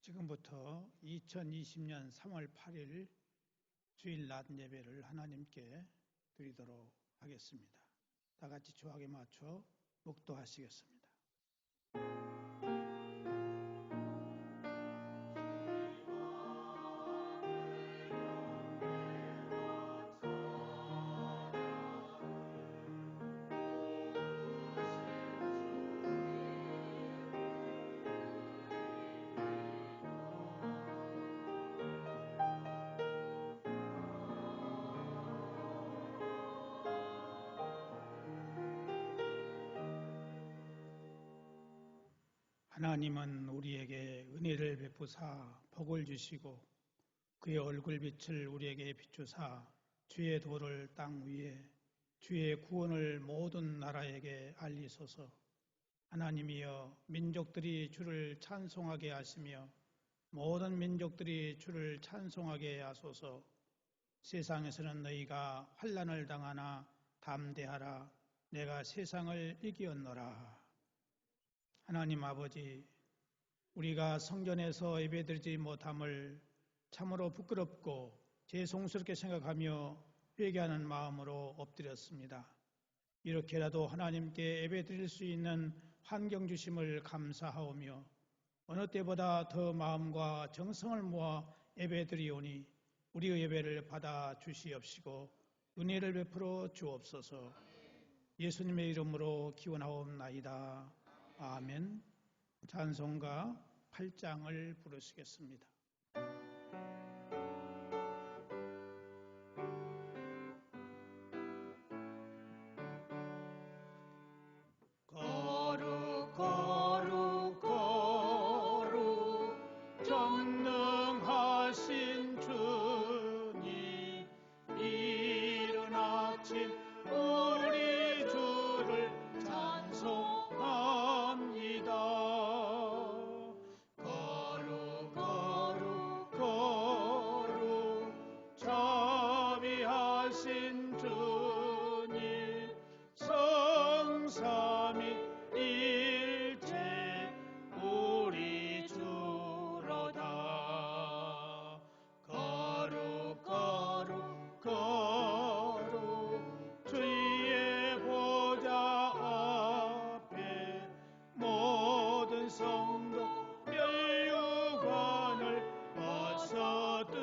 지금부터 2020년 3월 8일 주일 낮 예배를 하나님께 드리도록 하겠습니다. 다 같이 조학에 맞춰 묵도하시겠습니다. 하나님은 우리에게 은혜를 베푸사 복을 주시고 그의 얼굴빛을 우리에게 비추사 주의 도를 땅 위에 주의 구원을 모든 나라에게 알리소서. 하나님이여, 민족들이 주를 찬송하게 하시며 모든 민족들이 주를 찬송하게 하소서. 세상에서는 너희가 환난을 당하나 담대하라. 내가 세상을 이기었노라. 하나님 아버지, 우리가 성전에서 예배드리지 못함을 참으로 부끄럽고 죄송스럽게 생각하며 회개하는 마음으로 엎드렸습니다. 이렇게라도 하나님께 예배드릴 수 있는 환경 주심을 감사하오며 어느 때보다 더 마음과 정성을 모아 예배드리오니 우리의 예배를 받아 주시옵시고 은혜를 베풀어 주옵소서. 예수님의 이름으로 기원하옵나이다. 아멘. 찬송가 8장을 부르시겠습니다. 거룩 거룩 거룩 전능하신 주님, 이른 아침 우리 주를 찬송합니다. 거룩 거룩 거룩 자비하신 주님, 성삼위일체 우리 주로다. 거룩 거룩 거룩 주의 보좌 앞에 모든 성도 멸류관을 벗어드리네.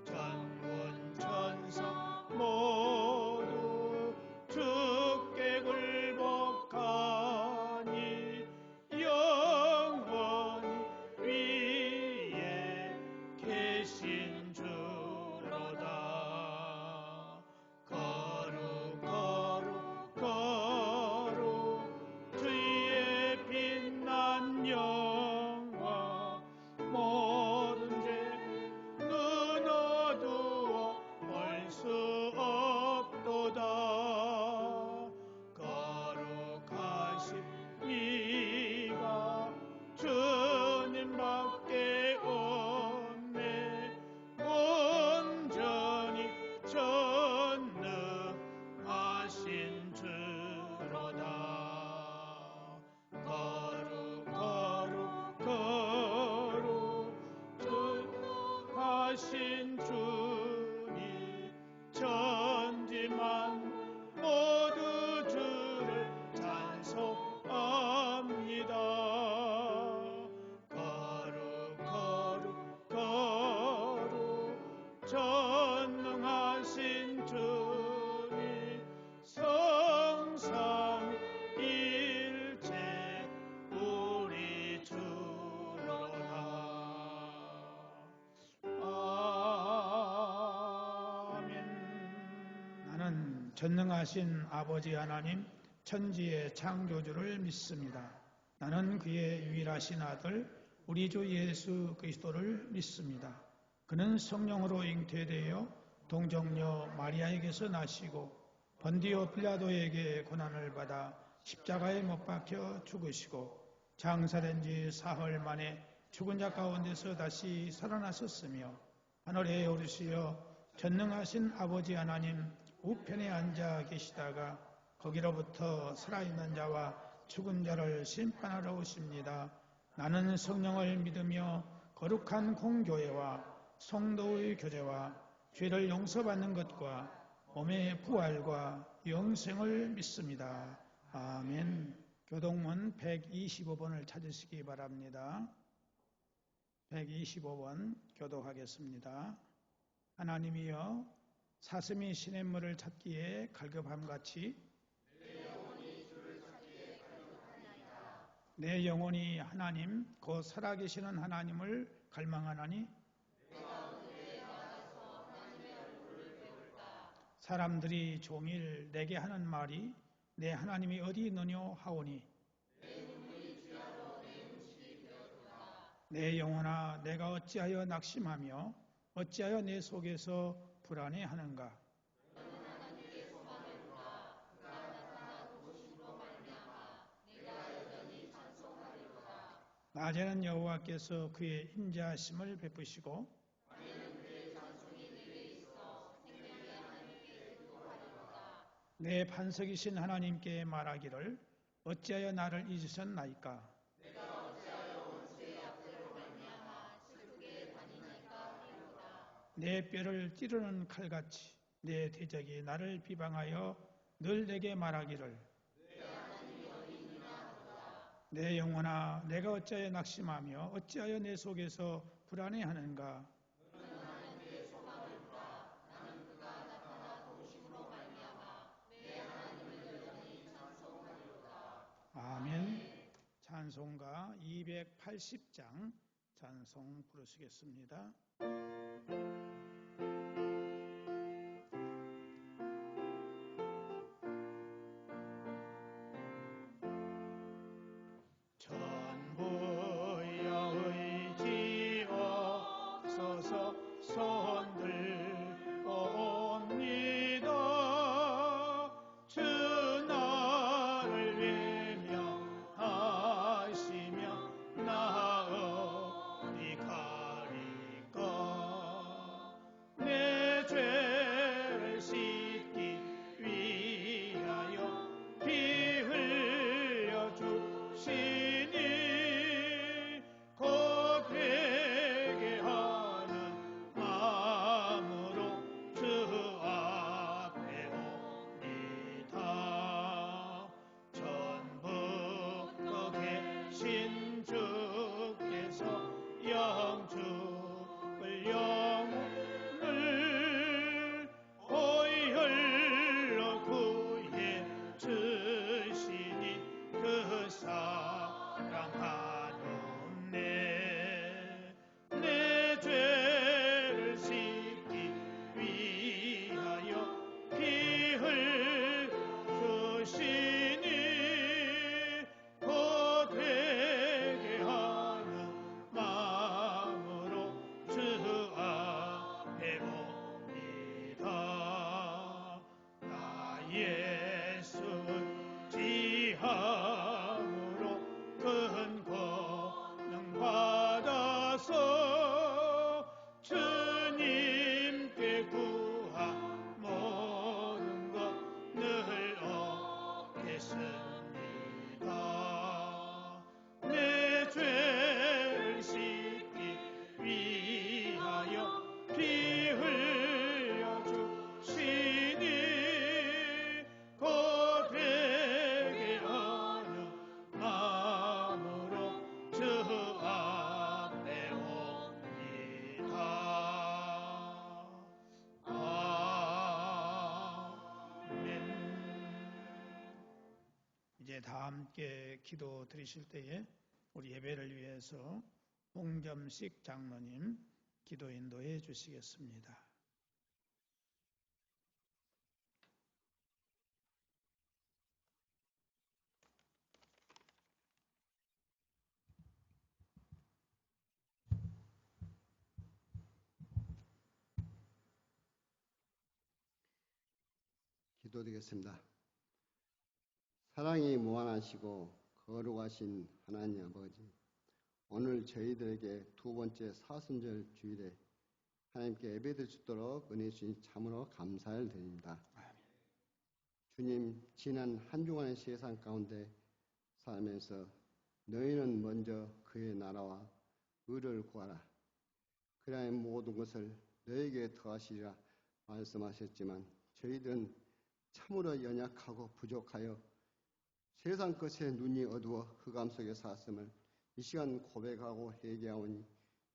전군 천사 모두 주께 굴복하니 영원히 위에 계신 주로다. 거룩 거룩 거룩 주의 빛난 영광, 모든 죄 눈 어두워 볼 수 없도다. 거룩하신 이가 주님밖에 없네. 온전히 전능하신 주로다. 거룩 거룩 거룩 전능하신 주님, 천지만 모두 주를 찬송합니다. 거룩 거룩 거룩 전능하신 주님, 성삼일체 우리 주로다. 아멘. 나는 전능하신 아버지 하나님, 천지의 창조주를 믿습니다. 나는 그의 유일하신 아들 우리 주 예수 그리스도를 믿습니다. 그는 성령으로 잉태되어 동정녀 마리아에게서 나시고 번디오 빌라도에게 고난을 받아 십자가에 못 박혀 죽으시고 장사된 지 사흘 만에 죽은 자 가운데서 다시 살아나셨으며 하늘에 오르시어 전능하신 아버지 하나님 우편에 앉아 계시다가 거기로부터 살아있는 자와 죽은 자를 심판하러 오십니다. 나는 성령을 믿으며 거룩한 공교회와 성도의 교제와 죄를 용서받는 것과 몸의 부활과 영생을 믿습니다. 아멘. 교동문 125번을 찾으시기 바랍니다. 125번 교독하겠습니다. 하나님이여 사슴이 시냇물을 찾기에 갈급함같이 내 영혼이 하나님 곧 살아계시는 하나님을 갈망하나니 사람들이 종일 내게 하는 말이 내 하나님이 어디 있느뇨 하오니 내 영혼아 내가 어찌하여 낙심하며 어찌하여 내 속에서 불안해하는가. 낮에는 여호와께서 그의 인자하심을 베푸시고 내 반석이신 하나님께 말하기를 어찌하여 나를 잊으셨나이까. 내 뼈를 찌르는 칼같이 내 대적이 나를 비방하여 늘 내게 말하기를 내 영혼아 내가 어찌하여 낙심하며 어찌하여 내 속에서 불안해하는가. 아멘. 찬송가 280장 찬송 부르시겠습니다. 전부여 의지없어서 손들옵니다. 주 나를 외면하시며 나 어디 가리까. 내 죄를 씻기 위하여 피 흘려 주시니 곧 회개하는 마음으로 주 앞에 옵니다. 전부터 계신 주께서 영죽을 영혼을 보혈로 구해 주시니 그 사랑하노네. 내 죄를 씻기 위하여 피 흘려 주시니 곧 회개하는 마음으로 주 앞에 옵니다. 나 예수는 지함으로 큰 권능 받아서 주님께 구하 모든 것 늘 얻겠습니다. 내 죄를 씻기 위하여 피 흘려 주시니 곧 회개하는 마음으로 주 앞에 옵니다. 아멘. 이제 다 함께 기도 드리실 때에 우리 예배를 위해서 홍점식 장로님 기도 인도해 주시겠습니다. 기도드리겠습니다. 사랑이 무한하시고 거룩하신 하나님 아버지, 오늘 저희들에게 두 번째 사순절 주일에 하나님께 예배드릴 수 있도록 은혜 주신 참으로 감사를 드립니다. 주님, 지난 한 주간의 세상 가운데 살면서 너희는 먼저 그의 나라와 의를 구하라. 그리하여 모든 것을 너에게 더하시리라 말씀하셨지만 저희들은 참으로 연약하고 부족하여 세상 것에 눈이 어두워 흑암 속에 샀음을 이 시간 고백하고 회개하오니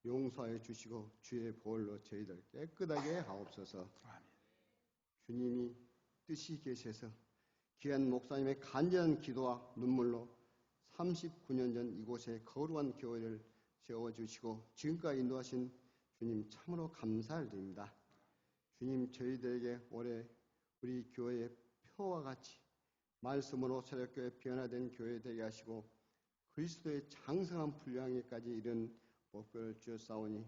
용서하여 주시고 주의 보혈로 저희들 깨끗하게 하옵소서. 주님이 뜻이 계셔서 귀한 목사님의 간절한 기도와 눈물로 39년 전 이곳에 거룩한 교회를 세워주시고 지금까지 인도하신 주님 참으로 감사를 드립니다. 주님 저희들에게 올해 우리 교회의 표와 같이 말씀으로 새롭게 변화된 교회 되게 하시고 그리스도의 장성한 분량에까지 이른 목표를 주셨사오니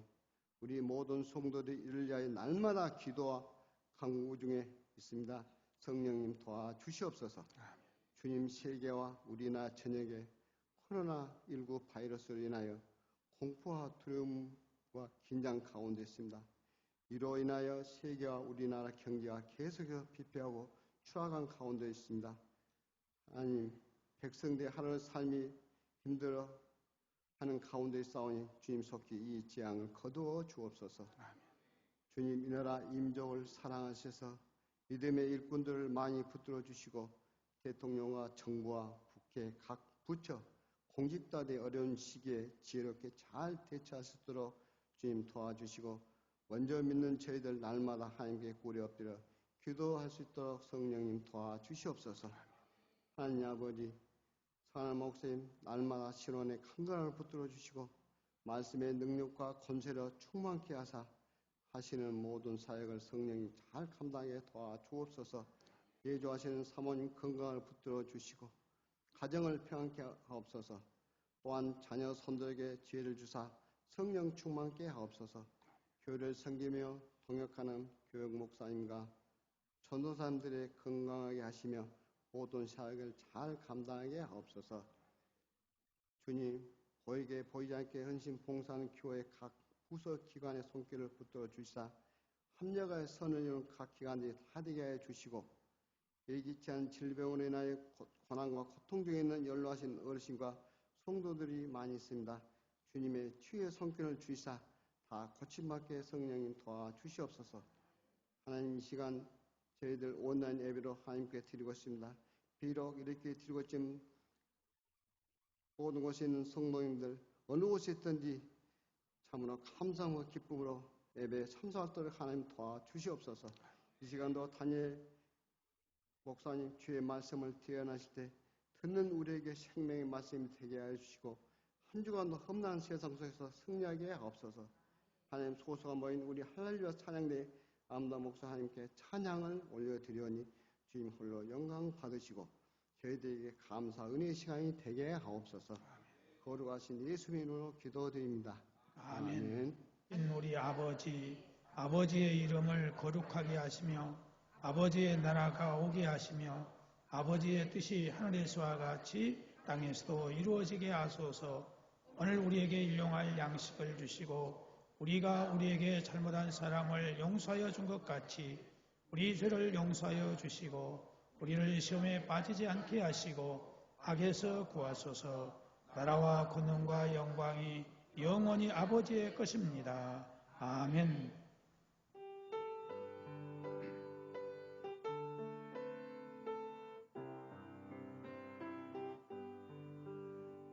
우리 모든 성도들이 이를 위하여 날마다 기도와 간구 중에 있습니다. 성령님 도와주시옵소서. 주님 세계와 우리나라 전역에 코로나19 바이러스로 인하여 공포와 두려움과 긴장 가운데 있습니다. 이로 인하여 세계와 우리나라 경제가 계속해서 피폐하고 추락한 가운데 있습니다. 아니 백성들의 하루의 삶이 힘들어 하는 가운데 있사오니 주님 속히 이 재앙을 거두어 주옵소서. 주님 이 나라 임종을 사랑하셔서 믿음의 일꾼들을 많이 붙들어 주시고 대통령과 정부와 국회 각 부처 공직자들의 어려운 시기에 지혜롭게 잘 대처하시도록 주님 도와주시고 먼저 믿는 저희들 날마다 하나님께 꿇어 엎드려 기도할 수 있도록 성령님 도와주시옵소서. 하나님 아버지 사랑하는 목사님 날마다 신원의 강건함을 붙들어 주시고 말씀의 능력과 권세로 충만케 하사 하시는 모든 사역을 성령님 잘 감당하게 도와주옵소서. 예조하시는 사모님 건강을 붙들어 주시고 가정을 평안케 하옵소서. 또한 자녀 손들에게 지혜를 주사 성령 충만케 하옵소서. 교회를 섬기며 동역하는 교육 목사님과 전도사님들의 건강하게 하시며 모든 사역을 잘 감당하게 하옵소서. 주님 보이게 보이지 않게 헌신 봉사하는 교회 각 부서 기관의 손길을 붙들어 주시사 합력하여 선을 이루는 각 기관들이 다 되게 하여 주시고 예기치 않은 질병으로 인하여 고난과 고통 중에 있는 연로하신 어르신과 성도들이 많이 있습니다. 주님의 치유의 손길을 주시사 다 고침받게 성령님 도와주시옵소서. 하나님 이 시간 저희들 온라인 예배로 하나님께 드리고 있습니다. 비록 이렇게 드리고 있지만 모든 곳에 있는 성도님들 어느 곳에 있든지 참으로 감사와 기쁨으로 예배에 참석하도록 하나님 도와주시옵소서. 이 시간도 다니엘 목사님 주의 말씀을 대언하실 때 듣는 우리에게 생명의 말씀이 되게 하여 주시고 한 주간도 험난한 세상 속에서 승리하게 하옵소서. 하나님 소소가 모인 우리 할렐루야 찬양대 아름다운 목사 하나님께 찬양을 올려드리오니 주님 홀로 영광 받으시고 저희들에게 감사 은혜의 시간이 되게 하옵소서. 거룩하신 예수님의 이름으로 기도드립니다. 아멘. 우리 아버지의 이름을 거룩하게 하시며 아버지의 나라가 오게 하시며 아버지의 뜻이 하늘에서와 같이 땅에서도 이루어지게 하소서. 오늘 우리에게 일용할 양식을 주시고 우리가 우리에게 잘못한 사람을 용서하여 준 것 같이 우리 죄를 용서하여 주시고 우리를 시험에 빠지지 않게 하시고 악에서 구하소서. 나라와 권능과 영광이 영원히 아버지의 것입니다. 아멘.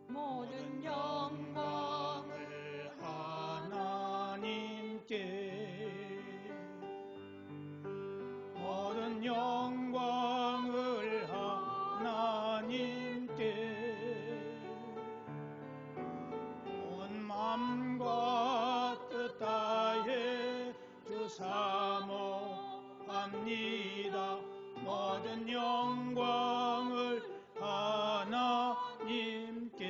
모든 영광을 하나님께 모든 영광을 하나님께 온 마음과 뜻 다해 주 사모합니다. 모든 영광을 하나님께.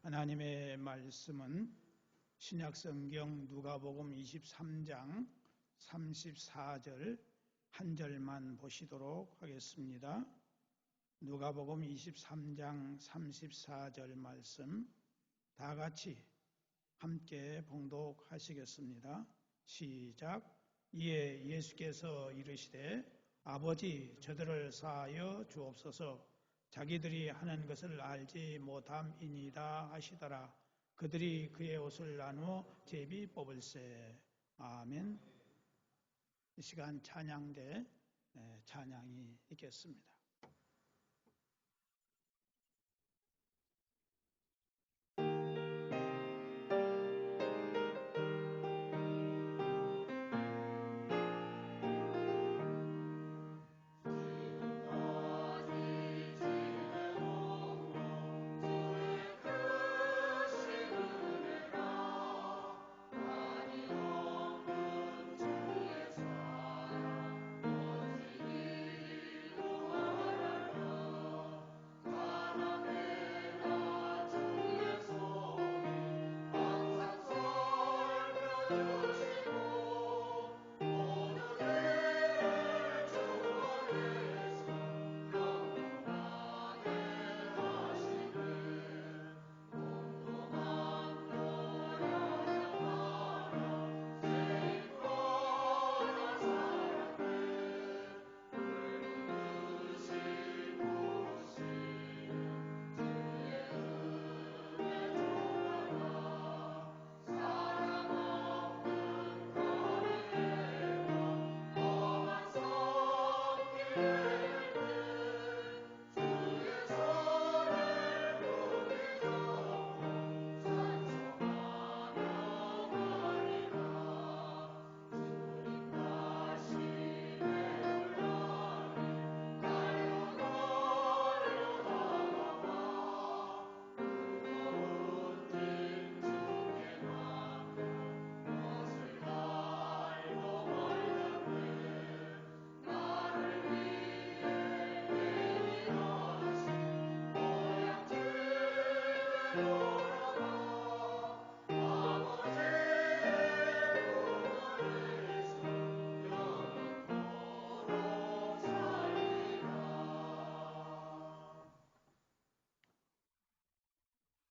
하나님의 말씀은 신약성경 누가복음 23장 34절 한 절만 보시도록 하겠습니다. 누가복음 23장 34절 말씀 다 같이 함께 봉독하시겠습니다. 시작. 이에 예수께서 이르시되 아버지, 저들을 사하여 주옵소서. 자기들이 하는 것을 알지 못함이니이다 하시더라. 그들이 그의 옷을 나누어 제비 뽑을세. 아멘. 이 시간 찬양대 찬양이 있겠습니다.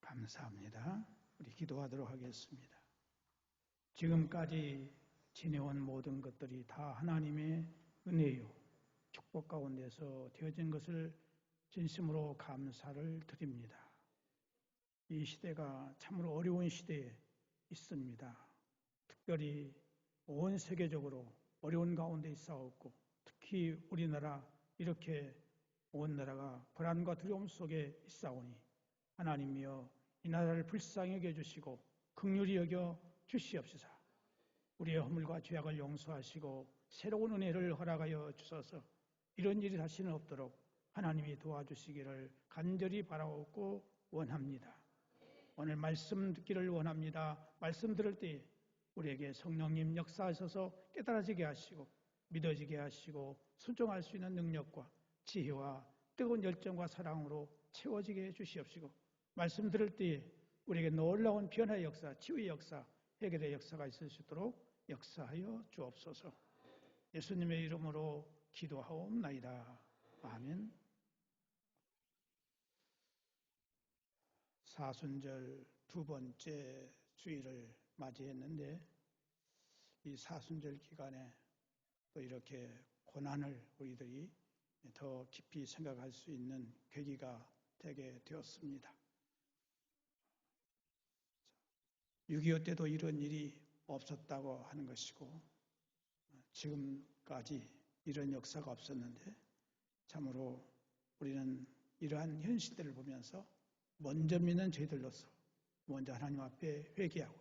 감사합니다. 우리 기도하도록 하겠습니다. 지금까지 지내온 모든 것들이 다 하나님의 은혜요, 축복 가운데서 되어진 것을 진심으로 감사를 드립니다. 이 시대가 참으로 어려운 시대에 있습니다. 특별히 온 세계적으로 어려운 가운데 있사옵고, 특히 우리나라 이렇게 온 나라가 불안과 두려움 속에 있사오니 하나님이여 이 나라를 불쌍히 여겨주시고 긍휼히 여겨 주시옵소서. 우리의 허물과 죄악을 용서하시고 새로운 은혜를 허락하여 주셔서 이런 일이 다시는 없도록 하나님이 도와주시기를 간절히 바라옵고 원합니다. 오늘 말씀 듣기를 원합니다. 말씀 들을 때 우리에게 성령님 역사하셔서 깨달아지게 하시고 믿어지게 하시고 순종할 수 있는 능력과 지혜와 뜨거운 열정과 사랑으로 채워지게 해주시옵시고, 말씀 들을 때 우리에게 놀라운 변화의 역사, 치유의 역사, 해결의 역사가 있을 수 있도록 역사하여 주옵소서. 예수님의 이름으로 기도하옵나이다. 아멘. 사순절 두 번째 주일을 맞이했는데, 이 사순절 기간에 또 이렇게 고난을 우리들이 더 깊이 생각할 수 있는 계기가 되게 되었습니다. 6.25 때도 이런 일이 없었다고 하는 것이고, 지금까지 이런 역사가 없었는데 참으로 우리는 이러한 현 시대를 보면서 먼저 믿는 저희들로서 먼저 하나님 앞에 회개하고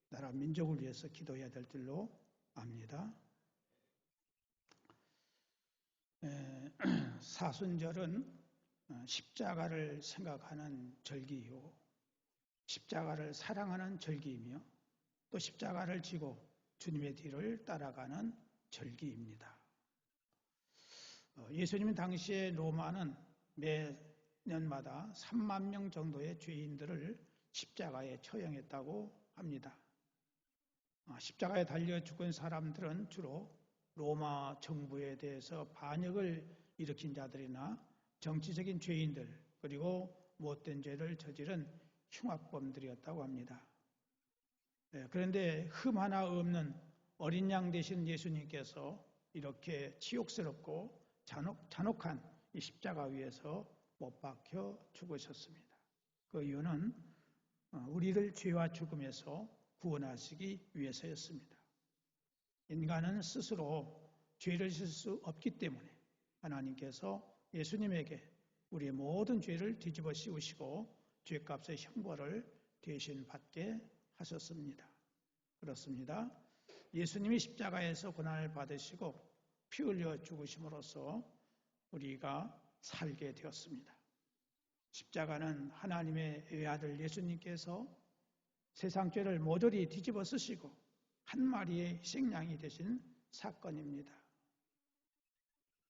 나라 민족을 위해서 기도해야 될 줄로 압니다. 사순절은 십자가를 생각하는 절기이고 십자가를 사랑하는 절기이며 또 십자가를 지고 주님의 뒤를 따라가는 절기입니다. 예수님 당시에 로마는 매년마다 3만 명 정도의 죄인들을 십자가에 처형했다고 합니다. 십자가에 달려 죽은 사람들은 주로 로마 정부에 대해서 반역을 일으킨 자들이나 정치적인 죄인들, 그리고 못된 죄를 저지른 흉악범들이었다고 합니다. 그런데 흠 하나 없는 어린 양 되신 예수님께서 이렇게 치욕스럽고 잔혹한 이 십자가 위에서 못 박혀 죽으셨습니다. 그 이유는 우리를 죄와 죽음에서 구원하시기 위해서였습니다. 인간은 스스로 죄를 질 수 없기 때문에 하나님께서 예수님에게 우리의 모든 죄를 뒤집어 씌우시고 죄값의 형벌을 대신 받게 하셨습니다. 그렇습니다. 예수님이 십자가에서 고난을 받으시고 피 흘려 죽으심으로써 우리가 살게 되었습니다. 십자가는 하나님의 외아들 예수님께서 세상 죄를 모조리 뒤집어 쓰시고 한 마리의 희생양이 되신 사건입니다.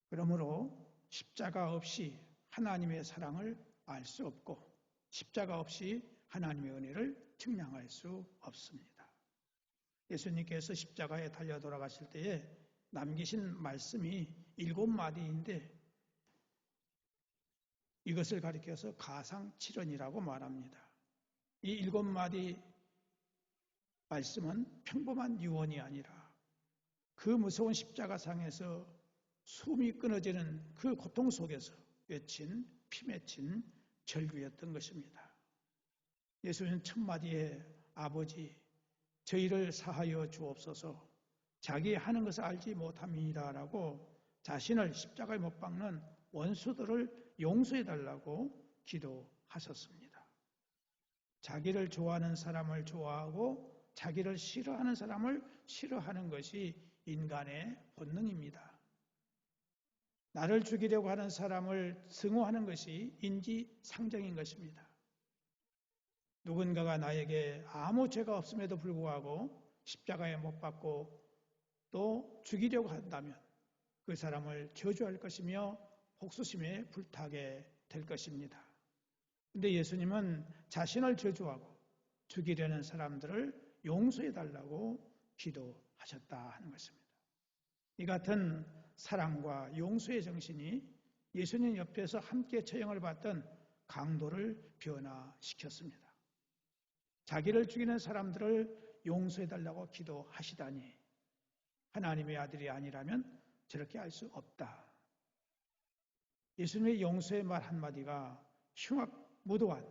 그러므로 십자가 없이 하나님의 사랑을 알 수 없고 십자가 없이 하나님의 은혜를 증명할 수 없습니다. 예수님께서 십자가에 달려 돌아가실 때에 남기신 말씀이 7마디인데 이것을 가리켜서 가상칠언이라고 말합니다. 이 7마디 말씀은 평범한 유언이 아니라 그 무서운 십자가상에서 숨이 끊어지는 그 고통 속에서 외친 피 맺힌 절규였던 것입니다. 예수는 첫 마디에 아버지 저희를 사하여 주옵소서 자기 하는 것을 알지 못함이니라라고 자신을 십자가에 못 박는 원수들을 용서해달라고 기도하셨습니다. 자기를 좋아하는 사람을 좋아하고 자기를 싫어하는 사람을 싫어하는 것이 인간의 본능입니다. 나를 죽이려고 하는 사람을 증오하는 것이 인지상정인 것입니다. 누군가가 나에게 아무 죄가 없음에도 불구하고 십자가에 못 박고 또 죽이려고 한다면 그 사람을 저주할 것이며 복수심에 불타게 될 것입니다. 그런데 예수님은 자신을 저주하고 죽이려는 사람들을 용서해달라고 기도하셨다 하는 것입니다. 이 같은 사랑과 용서의 정신이 예수님 옆에서 함께 처형을 받던 강도를 변화시켰습니다. 자기를 죽이는 사람들을 용서해달라고 기도하시다니 하나님의 아들이 아니라면 저렇게 할 수 없다. 예수님의 용서의 말 한마디가 흉악무도한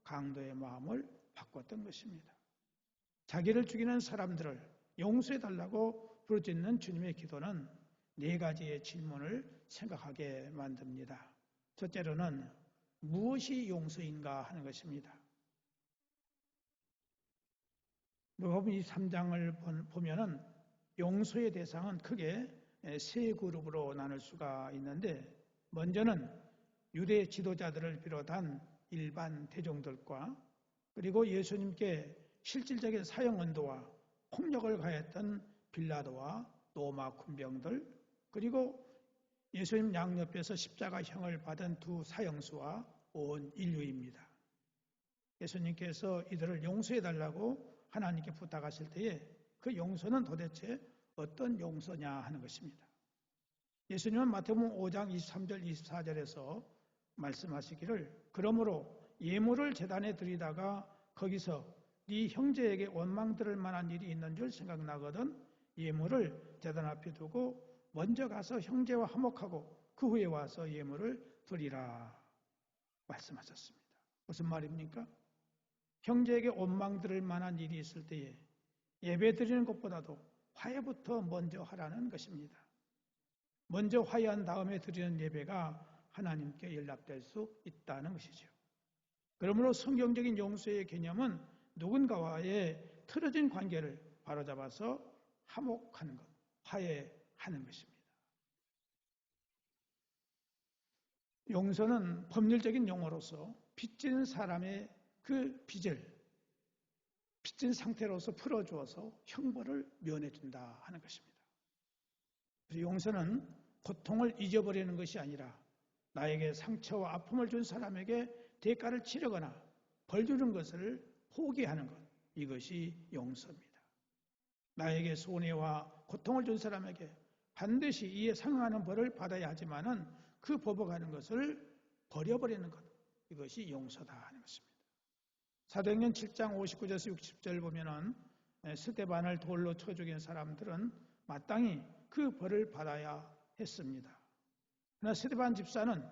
강도의 마음을 바꿨던 것입니다. 자기를 죽이는 사람들을 용서해달라고 부르짖는 주님의 기도는 4가지의 질문을 생각하게 만듭니다. 첫째로는 무엇이 용서인가 하는 것입니다. 누가복음 23장을 보면은 용서의 대상은 크게 3그룹으로 나눌 수가 있는데 먼저는 유대 지도자들을 비롯한 일반 대중들과 그리고 예수님께 실질적인 사형 언도와 폭력을 가했던 빌라도와 로마 군병들 그리고 예수님 양옆에서 십자가형을 받은 2 사형수와 온 인류입니다. 예수님께서 이들을 용서해달라고 하나님께 부탁하실 때에 그 용서는 도대체 어떤 용서냐 하는 것입니다. 예수님은 마태복음 5장 23절 24절에서 말씀하시기를 그러므로 예물을 제단에 드리다가 거기서 네 형제에게 원망 들을 만한 일이 있는 줄 생각나거든 예물을 제단 앞에 두고 먼저 가서 형제와 화목하고 그 후에 와서 예물을 드리라 말씀하셨습니다. 무슨 말입니까? 형제에게 원망 들을 만한 일이 있을 때에 예배 드리는 것보다도 화해부터 먼저 하라는 것입니다. 먼저 화해한 다음에 드리는 예배가 하나님께 연락될 수 있다는 것이죠. 그러므로 성경적인 용서의 개념은 누군가와의 틀어진 관계를 바로잡아서 화목하는 것, 화해하는 것입니다. 용서는 법률적인 용어로서 빚진 사람의 그 빚을 빚진 상태로서 풀어주어서 형벌을 면해준다 하는 것입니다. 용서는 고통을 잊어버리는 것이 아니라 나에게 상처와 아픔을 준 사람에게 대가를 치르거나 벌 주는 것을 포기하는 것, 이것이 용서입니다. 나에게 손해와 고통을 준 사람에게 반드시 이에 상응하는 벌을 받아야 하지만은 그 버벅하는 것을 버려버리는 것, 이것이 용서다 하는 것입니다. 사도행전 7장 59절에서 60절 보면은 스데반을 돌로 쳐 죽인 사람들은 마땅히 그 벌을 받아야 했습니다. 그러나 스데반 집사는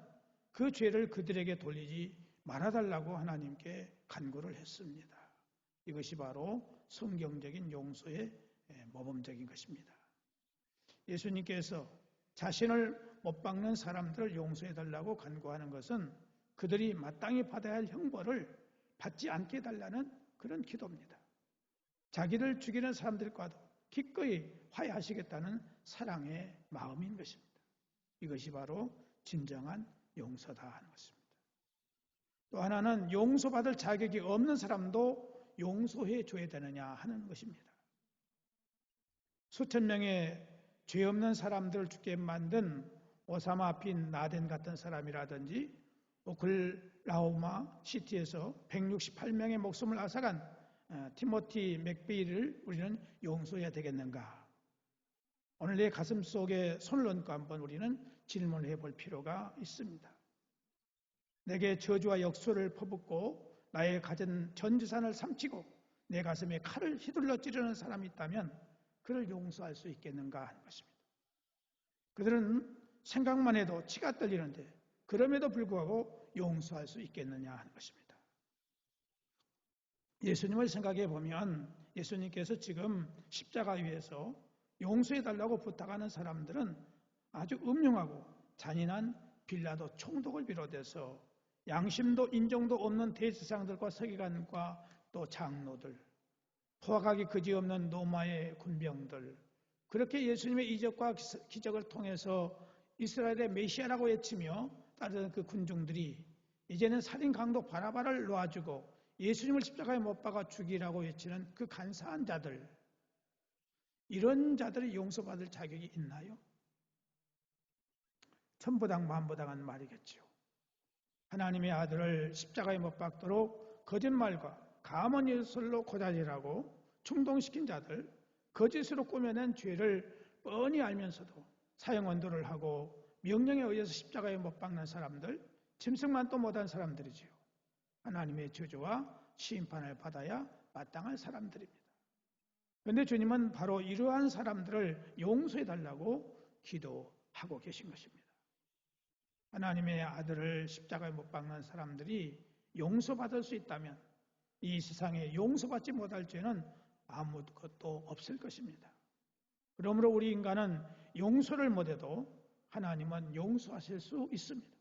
그 죄를 그들에게 돌리지 말아달라고 하나님께 간구를 했습니다. 이것이 바로 성경적인 용서의 모범적인 것입니다. 예수님께서 자신을 못 박는 사람들을 용서해달라고 간구하는 것은 그들이 마땅히 받아야 할 형벌을 받지 않게 해달라는 그런 기도입니다. 자기를 죽이는 사람들과도 기꺼이 화해하시겠다는 사랑의 마음인 것입니다. 이것이 바로 진정한 용서다 하는 것입니다. 또 하나는 용서받을 자격이 없는 사람도 용서해 줘야 되느냐 하는 것입니다. 수천 명의 죄 없는 사람들을 죽게 만든 오사마 빈 라덴 같은 사람이라든지 오클라호마 시티에서 168명의 목숨을 앗아간 티모티 맥베이를 우리는 용서해야 되겠는가? 오늘 내 가슴 속에 손을 얹고 한번 우리는 질문을 해볼 필요가 있습니다. 내게 저주와 역소를 퍼붓고 나의 가진 전 재산을 삼키고 내 가슴에 칼을 휘둘러 찌르는 사람이 있다면 그를 용서할 수 있겠는가 하는 것입니다. 그들은 생각만 해도 치가 떨리는데 그럼에도 불구하고 용서할 수 있겠느냐 하는 것입니다. 예수님을 생각해 보면 예수님께서 지금 십자가 위에서 용서해달라고 부탁하는 사람들은 아주 음흉하고 잔인한 빌라도 총독을 비롯해서 양심도 인정도 없는 대제사장들과 서기관과 또 장로들, 포악하기 그지없는 로마의 군병들, 그렇게 예수님의 이적과 기적을 통해서 이스라엘의 메시아라고 외치며 따르던 그 군중들이 이제는 살인 강도 바라바를 놓아주고 예수님을 십자가에 못 박아 죽이라고 외치는 그 간사한 자들, 이런 자들이 용서받을 자격이 있나요? 천부당 만부당한 말이겠죠. 하나님의 아들을 십자가에 못 박도록 거짓말과 감언 예술로 고자질하고 충동시킨 자들, 거짓으로 꾸며낸 죄를 뻔히 알면서도 사형언도를 하고 명령에 의해서 십자가에 못 박는 사람들, 짐승만도 못한 사람들이지요. 하나님의 저주와 심판을 받아야 마땅할 사람들입니다. 그런데 주님은 바로 이러한 사람들을 용서해달라고 기도하고 계신 것입니다. 하나님의 아들을 십자가에 못 박는 사람들이 용서받을 수 있다면 이 세상에 용서받지 못할 죄는 아무것도 없을 것입니다. 그러므로 우리 인간은 용서를 못해도 하나님은 용서하실 수 있습니다.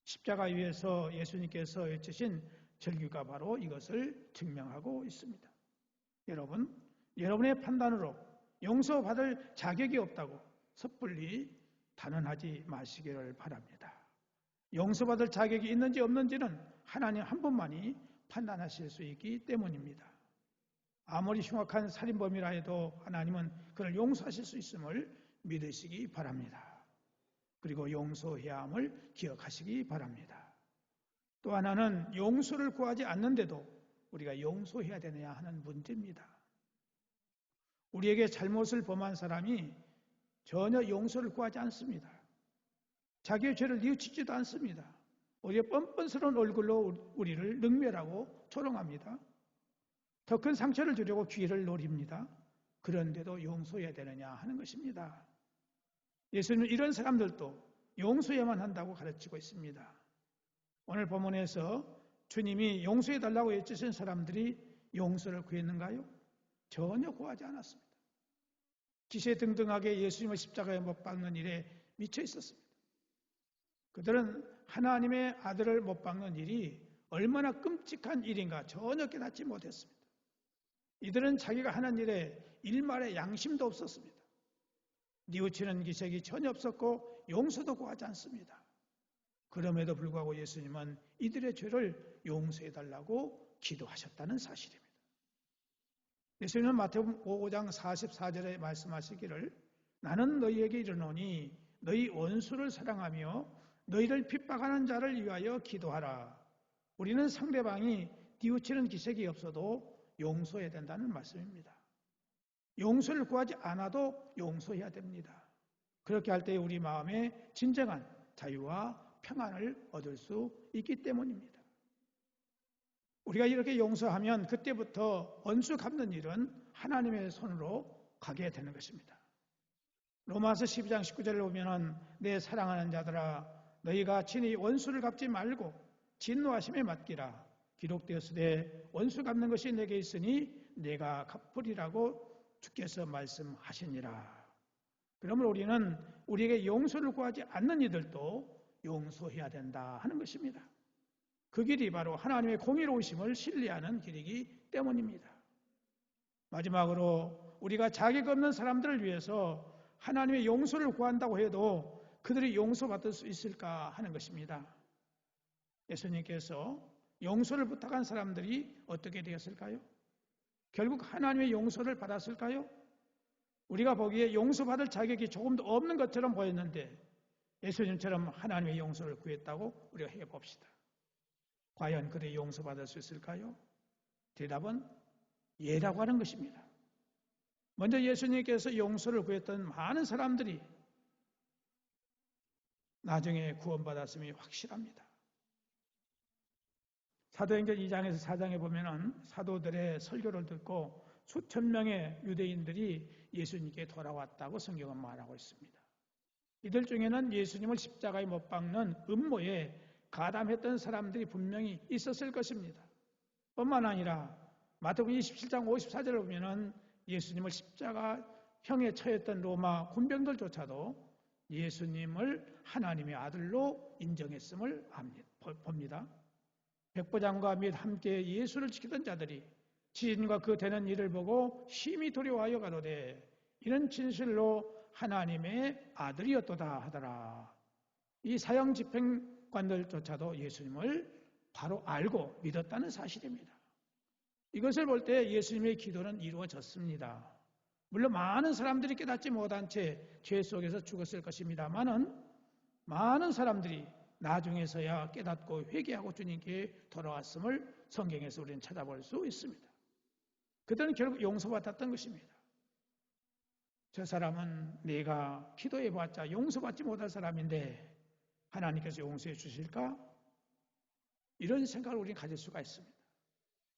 십자가 위에서 예수님께서 외치신 절규가 바로 이것을 증명하고 있습니다. 여러분, 여러분의 판단으로 용서받을 자격이 없다고 섣불리 단언하지 마시기를 바랍니다. 용서받을 자격이 있는지 없는지는 하나님 한 분만이 판단하실 수 있기 때문입니다. 아무리 흉악한 살인범이라 해도 하나님은 그를 용서하실 수 있음을 믿으시기 바랍니다. 그리고 용서해야 함을 기억하시기 바랍니다. 또 하나는 용서를 구하지 않는데도 우리가 용서해야 되느냐 하는 문제입니다. 우리에게 잘못을 범한 사람이 전혀 용서를 구하지 않습니다. 자기의 죄를 뉘우치지도 않습니다. 오히려 뻔뻔스러운 얼굴로 우리를 능멸하고 조롱합니다. 더 큰 상처를 주려고 기회를 노립니다. 그런데도 용서해야 되느냐 하는 것입니다. 예수님은 이런 사람들도 용서해야만 한다고 가르치고 있습니다. 오늘 본문에서 주님이 용서해달라고 외치신 사람들이 용서를 구했는가요? 전혀 구하지 않았습니다. 기세등등하게 예수님을 십자가에 못 박는 일에 미쳐 있었습니다. 그들은 하나님의 아들을 못 박는 일이 얼마나 끔찍한 일인가 전혀 깨닫지 못했습니다. 이들은 자기가 하는 일에 일말의 양심도 없었습니다. 뉘우치는 기색이 전혀 없었고 용서도 구하지 않습니다. 그럼에도 불구하고 예수님은 이들의 죄를 용서해달라고 기도하셨다는 사실입니다. 예수님은 마태복음 5장 44절에 말씀하시기를 나는 너희에게 이르노니 너희 원수를 사랑하며 너희를 핍박하는 자를 위하여 기도하라. 우리는 상대방이 뉘우치는 기색이 없어도 용서해야 된다는 말씀입니다. 용서를 구하지 않아도 용서해야 됩니다. 그렇게 할 때 우리 마음에 진정한 자유와 평안을 얻을 수 있기 때문입니다. 우리가 이렇게 용서하면 그때부터 원수 갚는 일은 하나님의 손으로 가게 되는 것입니다. 로마서 12장 19절을 보면은 내 사랑하는 자들아 너희가 친히 원수를 갚지 말고 진노하심에 맡기라. 기록되었으되 원수 갚는 것이 내게 있으니 내가 갚으리라고 주께서 말씀하시니라. 그러므로 우리는 우리에게 용서를 구하지 않는 이들도 용서해야 된다 하는 것입니다. 그 길이 바로 하나님의 공의로우심을 신뢰하는 길이기 때문입니다. 마지막으로 우리가 자격 없는 사람들을 위해서 하나님의 용서를 구한다고 해도 그들이 용서받을 수 있을까 하는 것입니다. 예수님께서 용서를 부탁한 사람들이 어떻게 되었을까요? 결국 하나님의 용서를 받았을까요? 우리가 보기에 용서받을 자격이 조금도 없는 것처럼 보였는데 예수님처럼 하나님의 용서를 구했다고 우리가 해봅시다. 과연 그들이 용서받을 수 있을까요? 대답은 예라고 하는 것입니다. 먼저 예수님께서 용서를 구했던 많은 사람들이 나중에 구원받았음이 확실합니다. 사도행전 2장에서 4장에 보면은 사도들의 설교를 듣고 수천 명의 유대인들이 예수님께 돌아왔다고 성경은 말하고 있습니다. 이들 중에는 예수님을 십자가에 못 박는 음모에 가담했던 사람들이 분명히 있었을 것입니다. 뿐만 아니라 마태복음 27장 54절을 보면은 예수님을 십자가형에 처했던 로마 군병들조차도 예수님을 하나님의 아들로 인정했음을 봅니다. 백부장과 및 함께 예수를 지키던 자들이 지인과 그 되는 일을 보고 심히 두려워하여 가로되 이는 진실로 하나님의 아들이었도다 하더라. 이 사형 집행관들조차도 예수님을 바로 알고 믿었다는 사실입니다. 이것을 볼 때 예수님의 기도는 이루어졌습니다. 물론 많은 사람들이 깨닫지 못한 채 죄 속에서 죽었을 것입니다만은 많은 사람들이 나중에서야 깨닫고 회개하고 주님께 돌아왔음을 성경에서 우리는 찾아볼 수 있습니다. 그들은 결국 용서받았던 것입니다. 저 사람은 내가 기도해봤자 용서받지 못할 사람인데 하나님께서 용서해 주실까? 이런 생각을 우리는 가질 수가 있습니다.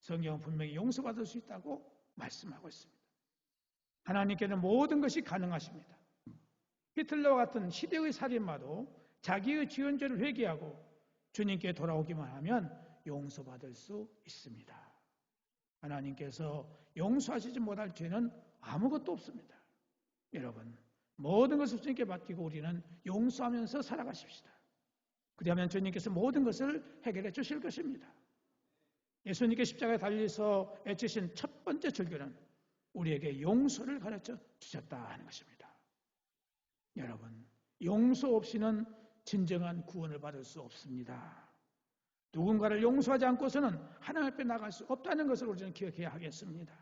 성경은 분명히 용서받을 수 있다고 말씀하고 있습니다. 하나님께는 모든 것이 가능하십니다. 히틀러와 같은 시대의 살인마도 자기의 지은 죄를 회개하고 주님께 돌아오기만 하면 용서받을 수 있습니다. 하나님께서 용서하시지 못할 죄는 아무것도 없습니다. 여러분, 모든 것을 주님께 맡기고 우리는 용서하면서 살아가십시다. 그리하면 주님께서 모든 것을 해결해 주실 것입니다. 예수님께 십자가에 달려서 애쓰신 첫 번째 절규는 우리에게 용서를 가르쳐 주셨다 하는 것입니다. 여러분, 용서 없이는 진정한 구원을 받을 수 없습니다. 누군가를 용서하지 않고서는 하나님 앞에 나갈 수 없다는 것을 우리는 기억해야 하겠습니다.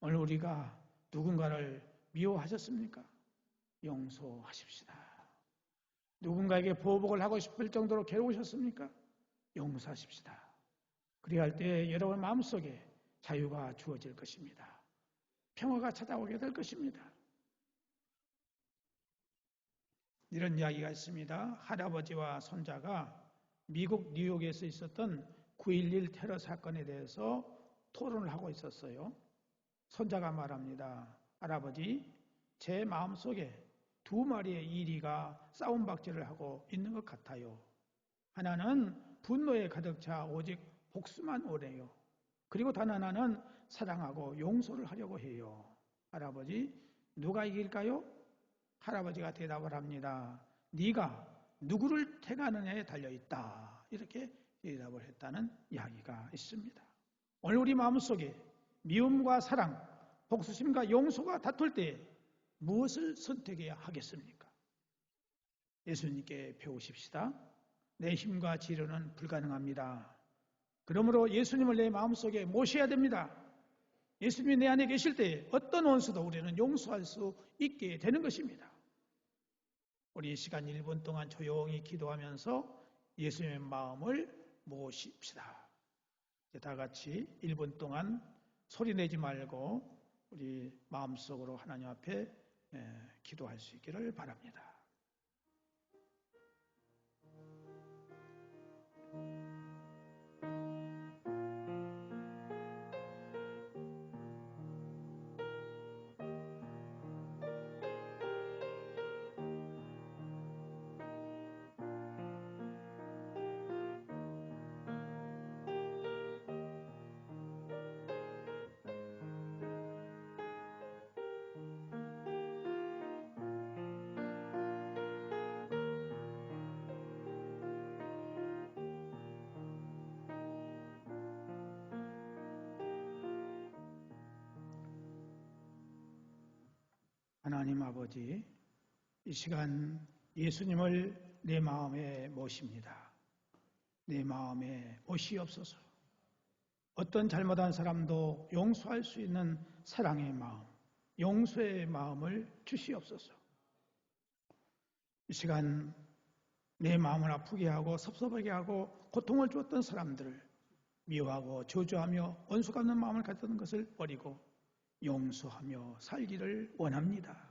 오늘 우리가 누군가를 미워하셨습니까? 용서하십시다. 누군가에게 보복을 하고 싶을 정도로 괴로우셨습니까? 용서하십시다. 그래야 할 때 여러분 마음속에 자유가 주어질 것입니다. 평화가 찾아오게 될 것입니다. 이런 이야기가 있습니다. 할아버지와 손자가 미국 뉴욕에서 있었던 9.11 테러 사건에 대해서 토론을 하고 있었어요. 손자가 말합니다. 할아버지, 제 마음속에 두 마리의 이리가 싸움박질을 하고 있는 것 같아요. 하나는 분노에 가득 차 오직 복수만 오래요. 그리고 단 하나는 사랑하고 용서를 하려고 해요. 할아버지, 누가 이길까요? 할아버지가 대답을 합니다. 네가 누구를 택하느냐에 달려있다. 이렇게 대답을 했다는 이야기가 있습니다. 오늘 우리 마음속에 미움과 사랑, 복수심과 용서가 다툴 때 무엇을 선택해야 하겠습니까? 예수님께 배우십시다. 내 힘과 지혜로는 불가능합니다. 그러므로 예수님을 내 마음속에 모셔야 됩니다. 예수님이 내 안에 계실 때 어떤 원수도 우리는 용서할 수 있게 되는 것입니다. 우리 이 시간 1분 동안 조용히 기도하면서 예수님의 마음을 모십시다. 다 같이 1분 동안 소리 내지 말고 우리 마음속으로 하나님 앞에 기도할 수 있기를 바랍니다. 하나님 아버지, 이 시간 예수님을 내 마음에 모십니다. 내 마음에 모시옵소서. 어떤 잘못한 사람도 용서할 수 있는 사랑의 마음, 용서의 마음을 주시옵소서. 이 시간 내 마음을 아프게 하고 섭섭하게 하고 고통을 주었던 사람들을 미워하고 저주하며 원수 갚는 마음을 가졌던 것을 버리고 용서하며 살기를 원합니다.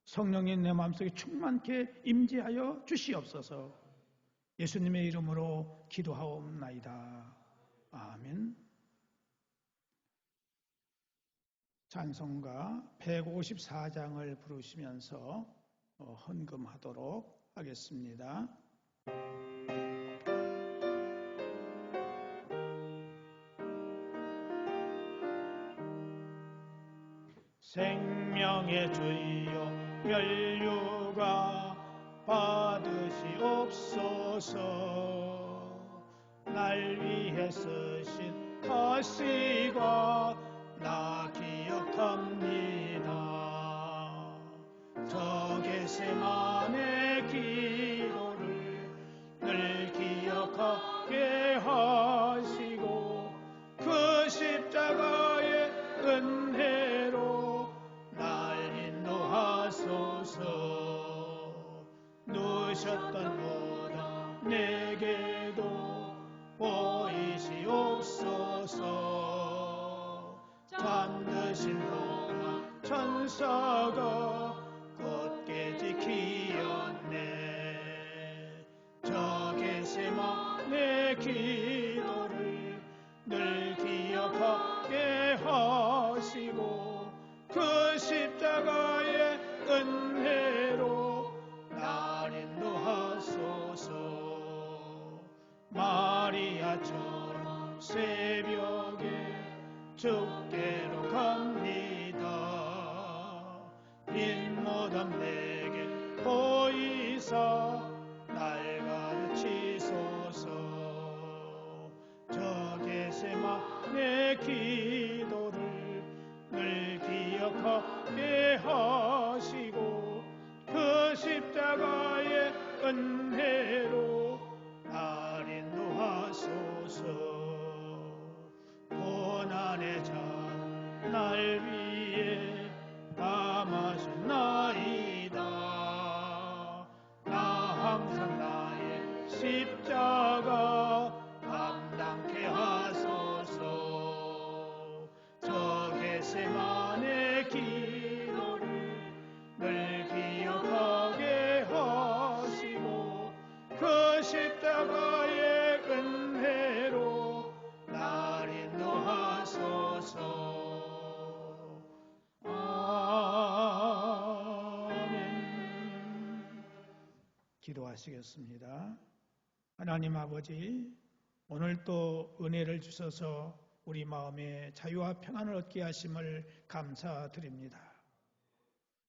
성령님 내 마음속에 충만케 임재하여 주시옵소서. 예수님의 이름으로 기도하옵나이다. 아멘. 찬송가 154장을 부르시면서 헌금하도록 하겠습니다. 생명의 주여 면류가 받으시옵소서. 날 위해 쓰신 가시가 나 기억합니다. 저 겟세마네 기도를 늘 기억하게 하시고 그 십자가의 은혜로 날 인도하소서. 누셨던 보다 내게도 보이시옵소서. 잠드신 동안 천사가 곧게 지키었네. 저 겟세마네 기도를 늘 기억하게 하시고 그 십자가의 은혜로 날 인도하소서. 마리아처럼 새벽에 주께로 갑니다. 빈모담 내게 보이사 날 가르치소서. 저 겟세마네 기도를 늘 기억하게 하시고 그 십자가의 은혜로 날 인도하소서. 고난의 잔 날 위에 담아셨나이다. 나 항상 나의 십자가 감당케 하소서. 저 겟세마네 기도를 늘 기억하게 하시고 그 십자가의 은혜로 날 인도하소서. 아멘. 기도하시겠습니다. 하나님 아버지, 오늘 또 은혜를 주셔서 우리 마음에 자유와 평안을 얻게 하심을 감사드립니다.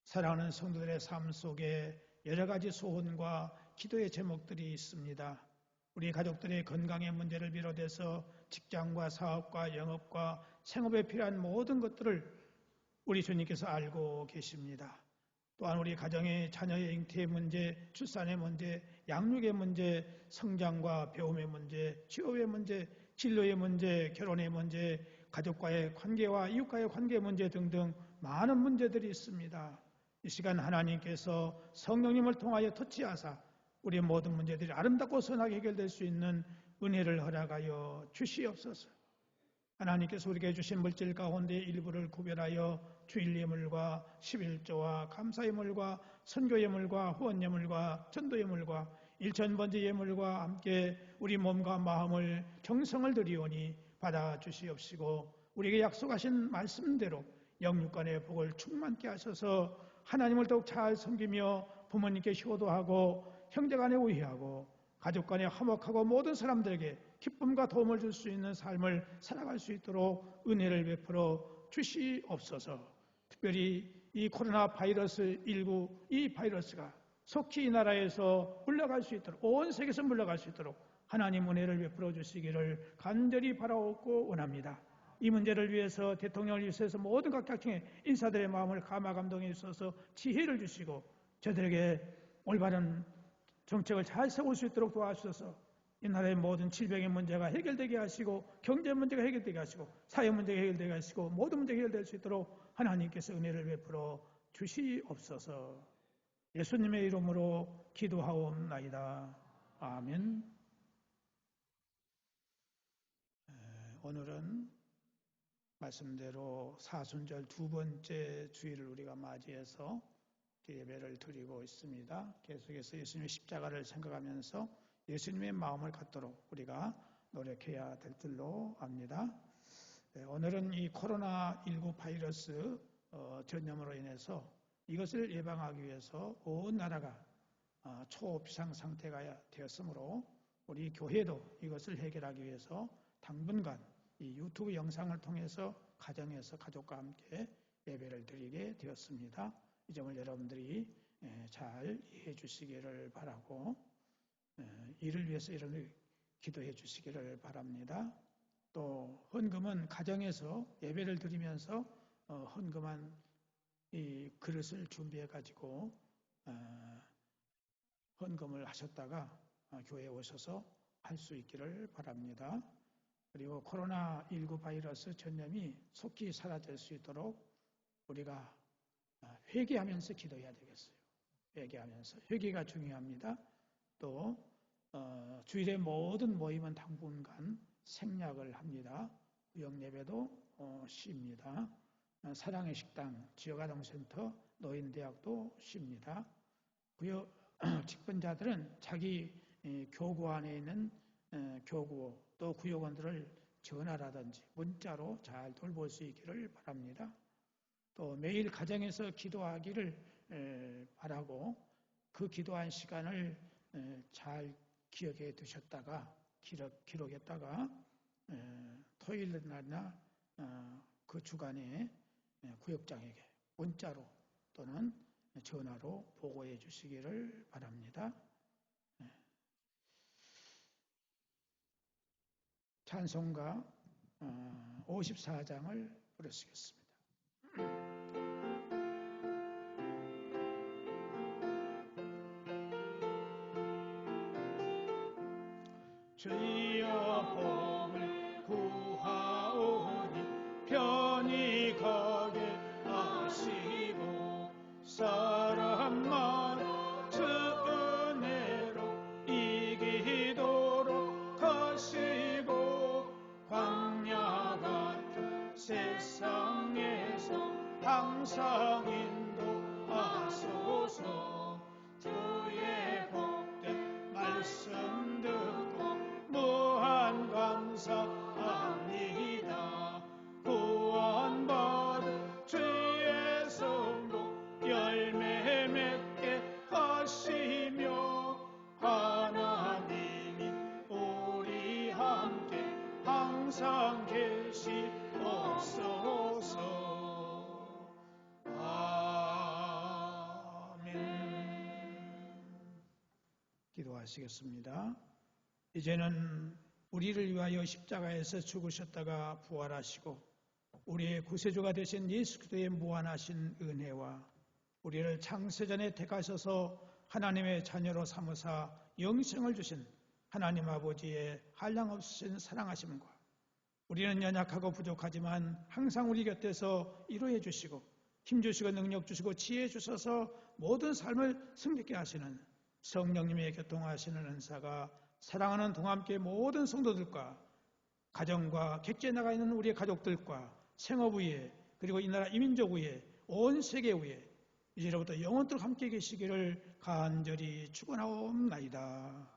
사랑하는 성도들의 삶 속에 여러 가지 소원과 기도의 제목들이 있습니다. 우리 가족들의 건강의 문제를 비롯해서 직장과 사업과 영업과 생업에 필요한 모든 것들을 우리 주님께서 알고 계십니다. 또한 우리 가정의 자녀의 잉태의 문제, 출산의 문제, 양육의 문제, 성장과 배움의 문제, 취업의 문제, 진로의 문제, 결혼의 문제, 가족과의 관계와 이웃과의 관계 문제 등등 많은 문제들이 있습니다. 이 시간 하나님께서 성령님을 통하여 터치하사 우리의 모든 문제들이 아름답고 선하게 해결될 수 있는 은혜를 허락하여 주시옵소서. 하나님께서 우리에게 주신 물질 가운데 일부를 구별하여 주일 예물과 11조와 감사 예물과 선교 예물과 후원 예물과 전도 예물과 일천번제 예물과 함께 우리 몸과 마음을 정성을 드리오니 받아 주시옵시고 우리에게 약속하신 말씀대로 영육간의 복을 충만케 하셔서 하나님을 더욱 잘 섬기며 부모님께 효도하고 형제간에 우애하고 가족간에 화목하고 모든 사람들에게 기쁨과 도움을 줄 수 있는 삶을 살아갈 수 있도록 은혜를 베풀어 주시옵소서. 특별히 이 코로나 바이러스 19 이 바이러스가 속히 이 나라에서 물러갈 수 있도록 온 세계에서 물러갈 수 있도록 하나님 은혜를 베풀어 주시기를 간절히 바라옵고 원합니다. 이 문제를 위해서 대통령을 위해서 모든 각 각층의 인사들의 마음을 감화감동해 주셔서 지혜를 주시고 저들에게 올바른 정책을 잘 세울 수 있도록 도와주셔서 이 나라의 모든 질병의 문제가 해결되게 하시고 경제 문제가 해결되게 하시고 사회 문제가 해결되게 하시고 모든 문제가 해결될 수 있도록 하나님께서 은혜를 베풀어 주시옵소서. 예수님의 이름으로 기도하옵나이다. 아멘. 오늘은 말씀대로 사순절 두 번째 주일을 우리가 맞이해서 예배를 드리고 있습니다. 계속해서 예수님의 십자가를 생각하면서 예수님의 마음을 갖도록 우리가 노력해야 될 줄로 압니다. 오늘은 이 코로나19 바이러스 전염으로 인해서 이것을 예방하기 위해서 온 나라가 초비상 상태가 되었으므로 우리 교회도 이것을 해결하기 위해서 당분간 이 유튜브 영상을 통해서 가정에서 가족과 함께 예배를 드리게 되었습니다. 이 점을 여러분들이 잘 이해해 주시기를 바라고 이를 위해서 여러분들이 기도해 주시기를 바랍니다. 또 헌금은 가정에서 예배를 드리면서 헌금한 이 그릇을 준비해 가지고 헌금을 하셨다가 교회에 오셔서 할 수 있기를 바랍니다. 그리고 코로나19 바이러스 전염이 속히 사라질 수 있도록 우리가 회개하면서 기도해야 되겠어요. 회개하면서. 회개가 중요합니다. 또 주일의 모든 모임은 당분간 생략을 합니다. 구역예배도 쉽니다. 사랑의 식당, 지역아동센터, 노인대학도 쉽니다. 구역 직분자들은 자기 교구 안에 있는 교구 또 구역원들을 전화라든지 문자로 잘 돌볼 수 있기를 바랍니다. 또 매일 가정에서 기도하기를 바라고 그 기도한 시간을 잘 기억해 두셨다가 기록했다가 토요일 날이나 그 주간에 구역장에게 문자로 또는 전화로 보고해 주시기를 바랍니다. 찬송가 54장을 부르시겠습니다. 주여 복을 구하오니 편히 가게 하시고 사람마다 주 은혜로 이기도록 하시고 광야 같은 세상에서 항상 인도하소서. 주의 복된 말씀 듣고 무한 감사합니다. 구원받은 주의 성도 열매 맺게 하시며 하나님이 우리 함께 항상 계시옵소서. 아멘. 기도하시겠습니다. 이제는 우리를 위하여 십자가에서 죽으셨다가 부활하시고 우리의 구세주가 되신 예수 그리스도의 무한하신 은혜와 우리를 창세전에 택하셔서 하나님의 자녀로 삼으사 영생을 주신 하나님 아버지의 한량없으신 사랑하심과 우리는 연약하고 부족하지만 항상 우리 곁에서 위로해 주시고 힘주시고 능력 주시고 지혜 주셔서 모든 삶을 승리케 하시는 성령님의 교통하시는 은사가 사랑하는 동함께 모든 성도들과 가정과 객지에 나가 있는 우리의 가족들과 생업 위에 그리고 이 나라 이민족 위에 온 세계 위에 이제로부터 영원토록 함께 계시기를 간절히 축원하옵나이다.